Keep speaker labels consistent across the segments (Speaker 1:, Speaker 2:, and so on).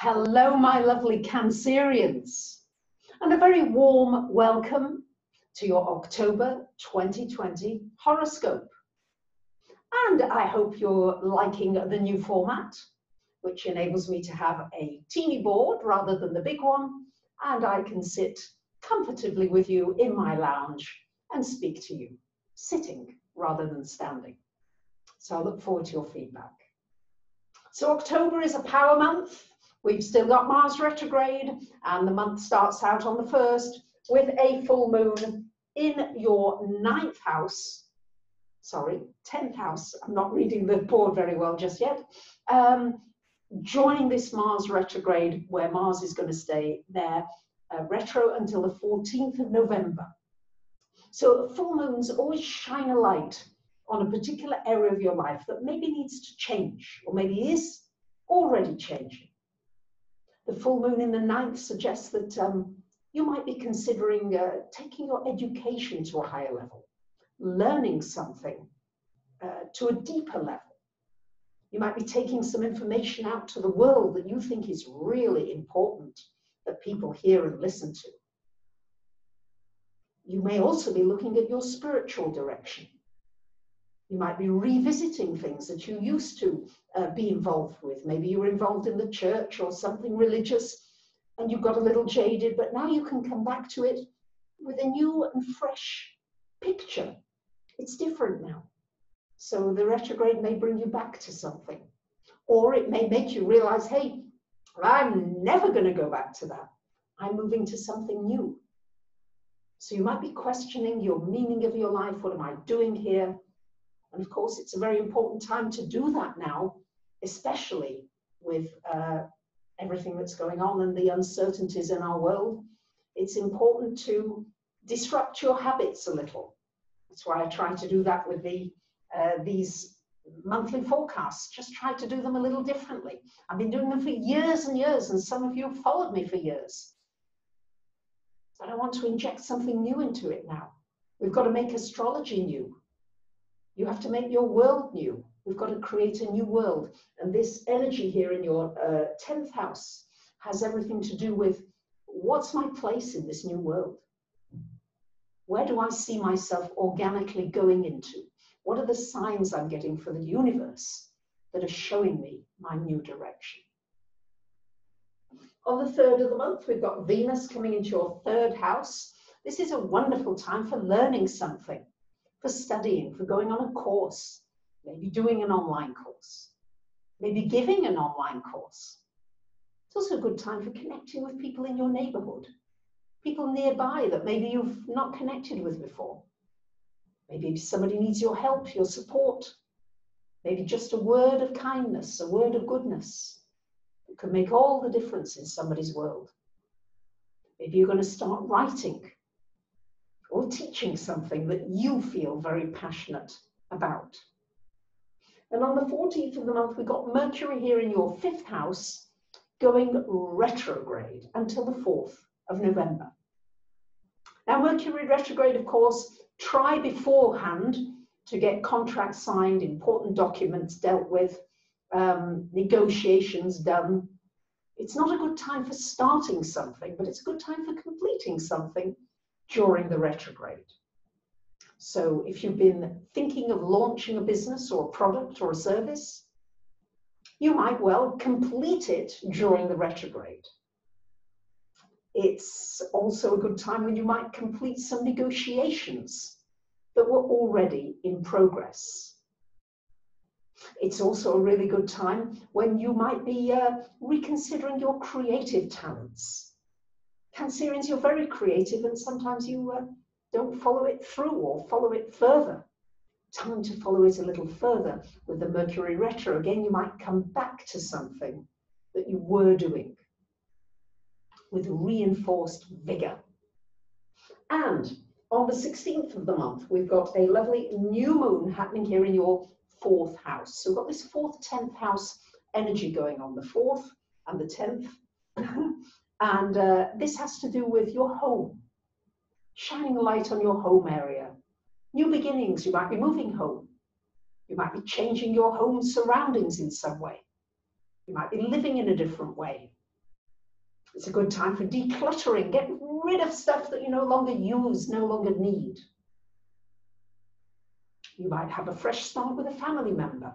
Speaker 1: Hello, my lovely Cancerians, and a very warm welcome to your October 2020 horoscope. And I hope you're liking the new format, which enables me to have a teeny board rather than the big one, and I can sit comfortably with you in my lounge and speak to you, sitting rather than standing. So I look forward to your feedback. So October is a power month. We've still got Mars retrograde, and the month starts out on the 1st with a full moon in your 10th house. I'm not reading the board very well just yet. Joining this Mars retrograde, where Mars is going to stay there retro until the 14th of November. So full moons always shine a light on a particular area of your life that maybe needs to change, or maybe is already changing. The full moon in the 9th suggests that you might be considering taking your education to a higher level, learning something to a deeper level. You might be taking some information out to the world that you think is really important that people hear and listen to. You may also be looking at your spiritual direction. You might be revisiting things that you used to be involved with. Maybe you were involved in the church or something religious and you got a little jaded, but now you can come back to it with a new and fresh picture. It's different now. So the retrograde may bring you back to something, or it may make you realize, hey, I'm never going to go back to that. I'm moving to something new. So you might be questioning your meaning of your life. What am I doing here? And of course, it's a very important time to do that now, especially with everything that's going on and the uncertainties in our world. It's important to disrupt your habits a little. That's why I try to do that with these monthly forecasts. Just try to do them a little differently. I've been doing them for years and years, and some of you have followed me for years. But I want to inject something new into it now. We've got to make astrology new. You have to make your world new. We've got to create a new world. And this energy here in your 10th house has everything to do with what's my place in this new world? Where do I see myself organically going into? What are the signs I'm getting for the universe that are showing me my new direction? On the 3rd of the month, we've got Venus coming into your 3rd house. This is a wonderful time for learning something, for studying, for going on a course, maybe doing an online course, maybe giving an online course. It's also a good time for connecting with people in your neighborhood, people nearby that maybe you've not connected with before. Maybe somebody needs your help, your support, maybe just a word of kindness, a word of goodness. It can make all the difference in somebody's world. Maybe you're going to start writing or teaching something that you feel very passionate about. And on the 14th of the month, we've got Mercury here in your 5th house going retrograde until the 4th of November. Now, Mercury retrograde, of course, try beforehand to get contracts signed, important documents dealt with, negotiations done. It's not a good time for starting something, but it's a good time for completing something during the retrograde. So if you've been thinking of launching a business or a product or a service, you might well complete it during the retrograde. It's also a good time when you might complete some negotiations that were already in progress. It's also a really good time when you might be reconsidering your creative talents. Cancerians, you're very creative, and sometimes you don't follow it through or follow it further. Time to follow it a little further. With the Mercury retro, again, you might come back to something that you were doing with reinforced vigor. And on the 16th of the month, we've got a lovely new moon happening here in your 4th house. So we've got this 4th, 10th house energy going on, the 4th and the 10th. And this has to do with your home, shining a light on your home area. New beginnings, you might be moving home. You might be changing your home surroundings in some way. You might be living in a different way. It's a good time for decluttering. Get rid of stuff that you no longer use, no longer need. You might have a fresh start with a family member.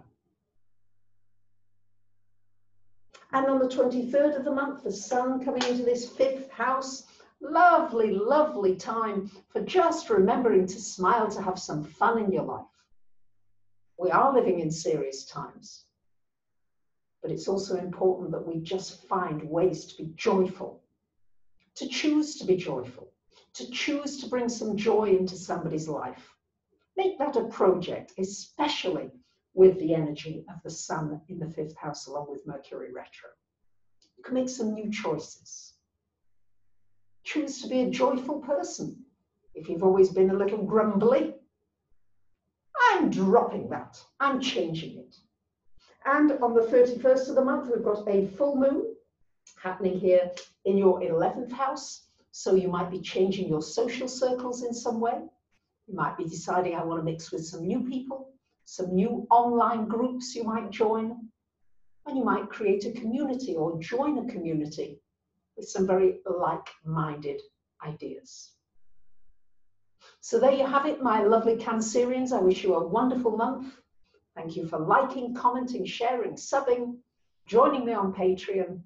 Speaker 1: And on the 23rd of the month, the sun coming into this 5th house. Lovely, lovely time for just remembering to smile, to have some fun in your life. We are living in serious times, but it's also important that we just find ways to be joyful, to choose to be joyful, to choose to bring some joy into somebody's life. Make that a project, especially with the energy of the sun in the 5th house along with Mercury retro. You can make some new choices. Choose to be a joyful person. If you've always been a little grumbly, I'm dropping that. I'm changing it. And on the 31st of the month, we've got a full moon happening here in your 11th house. So you might be changing your social circles in some way. You might be deciding, I want to mix with some new people, some new online groups you might join. And you might create a community or join a community with some very like-minded ideas. So there you have it, my lovely Cancerians. I wish you a wonderful month. Thank you for liking, commenting, sharing, subbing, joining me on Patreon.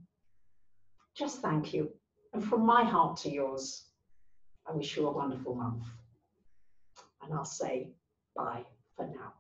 Speaker 1: Just thank you. And from my heart to yours, I wish you a wonderful month. And I'll say bye for now.